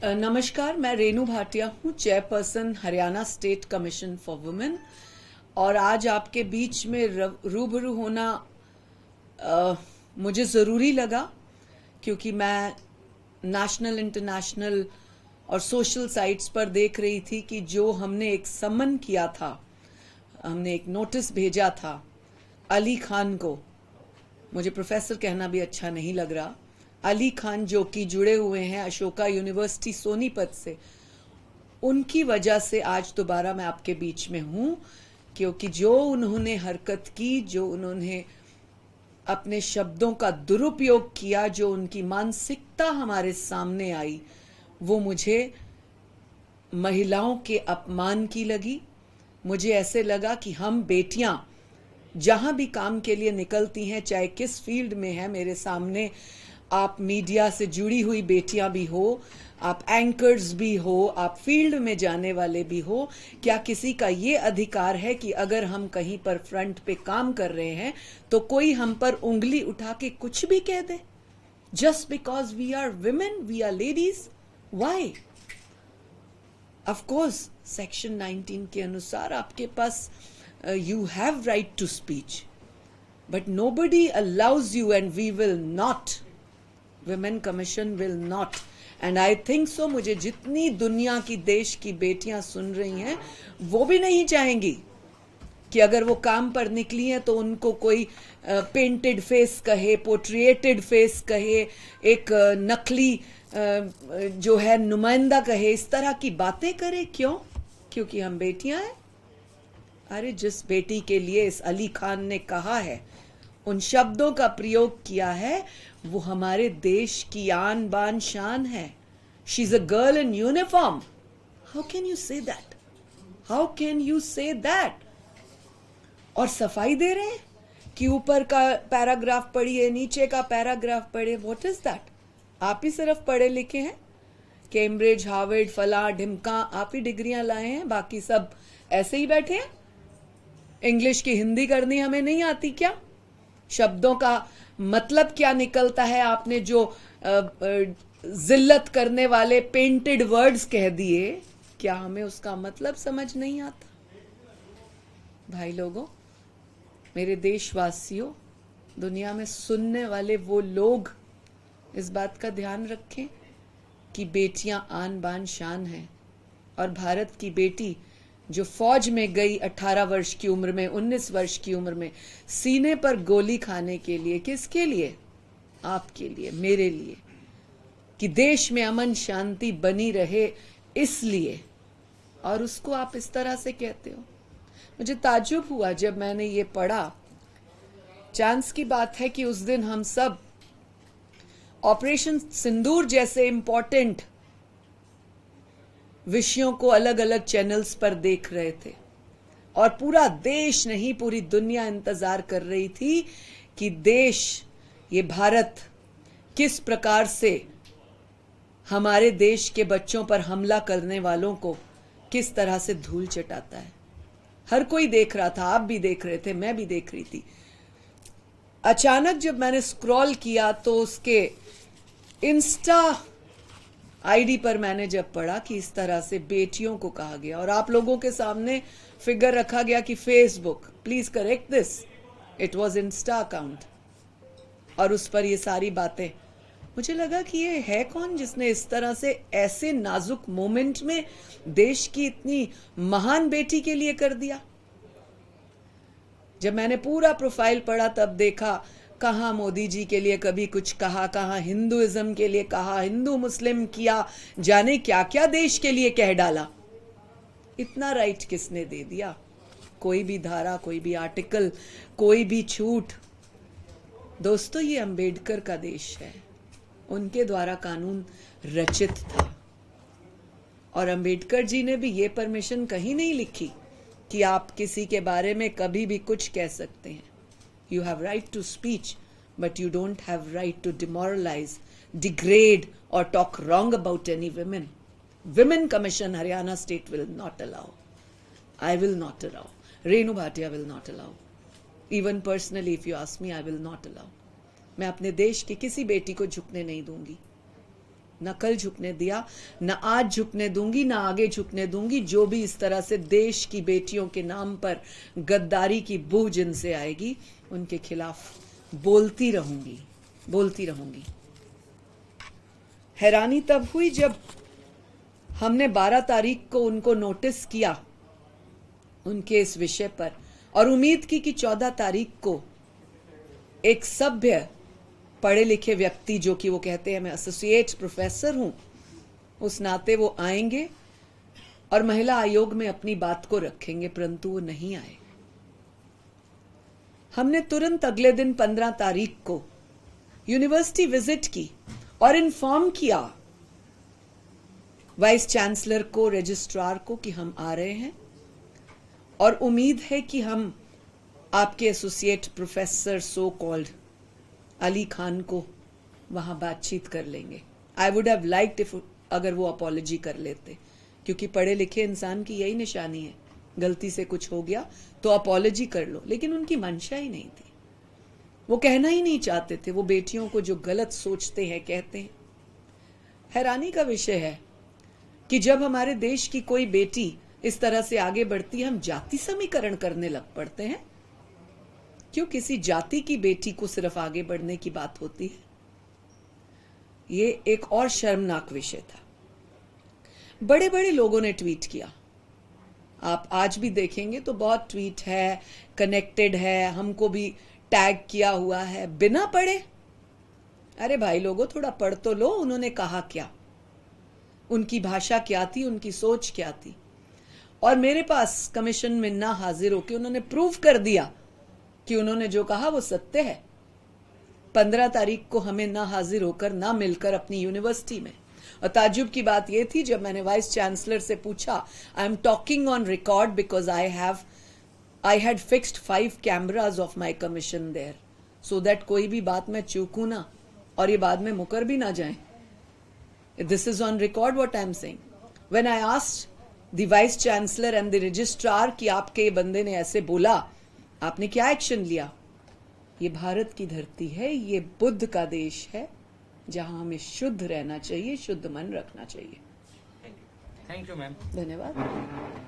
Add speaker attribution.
Speaker 1: नमस्कार, मैं रेनू भाटिया हूँ, chairperson Haryana state commission for women. और आज आपके बीच में रूबरू होना मुझे ज़रूरी लगा, क्योंकि मैं नेशनल, इंटरनेशनल और सोशल साइट्स पर देख रही थी कि जो हमने एक सम्मन किया था, हमने एक नोटिस भेजा था अली खान को। मुझे प्रोफेसर कहना भी अच्छा नहीं लग रहा। अली खान जो कि जुड़े हुए हैं अशोका यूनिवर्सिटी सोनीपत से, उनकी वजह से आज दोबारा मैं आपके बीच में हूं, क्योंकि जो उन्होंने हरकत की, जो उन्होंने अपने शब्दों का दुरुपयोग किया, जो उनकी मानसिकता हमारे सामने आई, वो मुझे महिलाओं के अपमान की लगी। मुझे ऐसे लगा कि हम बेटियां जहां भी काम के लिए निकलती हैं, चाहे किस फील्ड में है, मेरे सामने आप मीडिया से जुड़ी हुई बेटियां भी हो, आप एंकर्स भी हो, आप फील्ड में जाने वाले भी हो, क्या किसी का ये अधिकार है कि अगर हम कहीं पर फ्रंट पे काम कर रहे हैं तो कोई हम पर उंगली उठा के कुछ भी कह दे, just because we are women, we are ladies? Why? Of course section 19 के अनुसार आपके पास you have right to speech, but nobody allows you, and we will not, women commission will not, and I think so, मुझे जितनी दुनिया की देश की बेटियां सुन रही हैं वो भी नहीं चाहेंगी कि अगर वो काम पर निकली हैं तो उनको कोई पेंटेड फेस कहे, पोर्ट्रेटेड फेस कहे, एक नकली जो है नुमाइंदा कहे, इस तरह की बातें करे। क्यों? क्योंकि हम बेटियां हैं। अरे जिस बेटी के लिए इस अली खान ने कहा है, उन शब्दों का प्रयोग किया है, वो हमारे देश की आन बान शान है। She is a girl in uniform. How can you say that? How can you say that? और सफाई दे रहे हैं कि ऊपर का पैराग्राफ पढ़िए, नीचे का पैराग्राफ पढ़िए। What is that? आप ही सिर्फ पढ़े लिखे हैं, कैम्ब्रिज, हार्वर्ड, फला ढिमका, आप ही डिग्रियां लाए हैं, बाकी सब ऐसे ही बैठे हैं। इंग्लिश की हिंदी करनी हमें नहीं आती क्या? शब्दों का मतलब क्या निकलता है? आपने जो जिल्लत करने वाले पेंटेड वर्ड्स कह दिए, क्या हमें उसका मतलब समझ नहीं आता? भाई लोगों, मेरे देशवासियों, दुनिया में सुनने वाले वो लोग इस बात का ध्यान रखें कि बेटियां आन बान शान हैं। और भारत की बेटी जो फौज में गई 18 वर्ष की उम्र में, 19 वर्ष की उम्र में, सीने पर गोली खाने के लिए, किसके लिए? आपके लिए, मेरे लिए, कि देश में अमन शांति बनी रहे, इसलिए। और उसको आप इस तरह से कहते हो। मुझे ताज्जुब हुआ जब मैंने ये पढ़ा। चांस की बात है कि उस दिन हम सब ऑपरेशन सिंदूर जैसे इंपॉर्टेंट विषयों को अलग अलग चैनल्स पर देख रहे थे, और पूरा देश नहीं, पूरी दुनिया इंतजार कर रही थी कि देश, ये भारत, किस प्रकार से हमारे देश के बच्चों पर हमला करने वालों को किस तरह से धूल चटाता है। हर कोई देख रहा था, आप भी देख रहे थे, मैं भी देख रही थी। अचानक जब मैंने स्क्रॉल किया तो उसके इंस्टा आईडी पर मैंने जब पढ़ा कि इस तरह से बेटियों को कहा गया, और आप लोगों के सामने फिगर रखा गया कि Facebook, please correct this, it was Insta account, और उस पर ये सारी बातें। मुझे लगा कि ये है कौन जिसने इस तरह से ऐसे नाजुक मोमेंट में देश की इतनी महान बेटी के लिए कर दिया। जब मैंने पूरा प्रोफाइल पढ़ा तब देखा, कहाँ मोदी जी के लिए कभी कुछ कहा, कहाँ हिंदुइज्म के लिए कहा, हिंदू मुस्लिम किया, जाने क्या क्या देश के लिए कह डाला। इतना राइट किसने दे दिया? कोई भी धारा, कोई भी आर्टिकल, कोई भी छूट? दोस्तों, ये अंबेडकर का देश है, उनके द्वारा कानून रचित था, और अंबेडकर जी ने भी ये परमिशन कहीं नहीं लिखी कि आप किसी के बारे में कभी भी कुछ कह सकते हैं। You have right to speech, but you don't have right to demoralize, degrade, or talk wrong about any women. Women Commission, Haryana State will not allow. I will not allow. Renu Bhatia will not allow. Even personally, if you ask me, I will not allow. मैं अपने देश की किसी बेटी को झुकने नहीं दूंगी। न कल झुकने दिया, न आज झुकने दूंगी, न आगे झुकने दूंगी। जो भी इस तरह से देश की बेटियों के नाम पर गद्दारी की बू जिनसे आएगी, उनके खिलाफ बोलती रहूंगी, बोलती रहूंगी। हैरानी तब हुई जब हमने 12 तारीख को उनको नोटिस किया उनके इस विषय पर, और उम्मीद की कि 14 तारीख को एक सभ्य पढ़े लिखे व्यक्ति, जो कि वो कहते हैं मैं एसोसिएट प्रोफेसर हूं, उस नाते वो आएंगे और महिला आयोग में अपनी बात को रखेंगे, परंतु वो नहीं आए। हमने तुरंत अगले दिन 15 तारीख को यूनिवर्सिटी विजिट की और इन्फॉर्म किया वाइस चांसलर को, रजिस्ट्रार को कि हम आ रहे हैं और उम्मीद है कि हम आपके associate professor so called Ali Khan को वहां बातचीत कर लेंगे। I would have liked if अगर वो अपॉलॉजी कर लेते, क्योंकि पढ़े लिखे इंसान की यही निशानी है, गलती से कुछ हो गया तो अपॉलॉजी कर लो, लेकिन उनकी मंशा ही नहीं थी, वो कहना ही नहीं चाहते थे। वो बेटियों को जो गलत सोचते हैं कहते हैं। हैरानी का विषय है कि जब हमारे देश की कोई बेटी इस तरह से आगे बढ़ती है, हम जाति समीकरण करने लग पड़ते हैं। क्यों किसी जाति की बेटी को सिर्फ आगे बढ़ने की बात होती है? ये एक और शर्मनाक विषय था। बड़े बड़े लोगों ने ट्वीट किया, आप आज भी देखेंगे तो बहुत ट्वीट है, कनेक्टेड है, हमको भी टैग किया हुआ है, बिना पढ़े। अरे भाई लोगों, थोड़ा पढ़ तो लो, उन्होंने कहा क्या, उनकी भाषा क्या थी, उनकी सोच क्या थी। और मेरे पास कमीशन में ना हाजिर होकर उन्होंने प्रूव कर दिया कि उन्होंने जो कहा वो सत्य है। 15 तारीख को हमें ना हाजिर होकर, ना मिलकर अपनी यूनिवर्सिटी में, और ताज्जुब की बात यह थी जब मैंने वाइस चांसलर से पूछा, I am talking on record because I had fixed 5 cameras of my commission there, so that कोई भी बात मैं चूकू ना और ये बाद में मुकर भी ना जाए। This is on record what I am saying. When I asked the vice chancellor and the registrar कि आपके बंदे ने ऐसे बोला, आपने क्या एक्शन लिया? ये भारत की धरती है, ये बुद्ध का देश है, जहां हमें शुद्ध रहना चाहिए, शुद्ध मन रखना चाहिए।
Speaker 2: Thank you ma'am.
Speaker 1: धन्यवाद।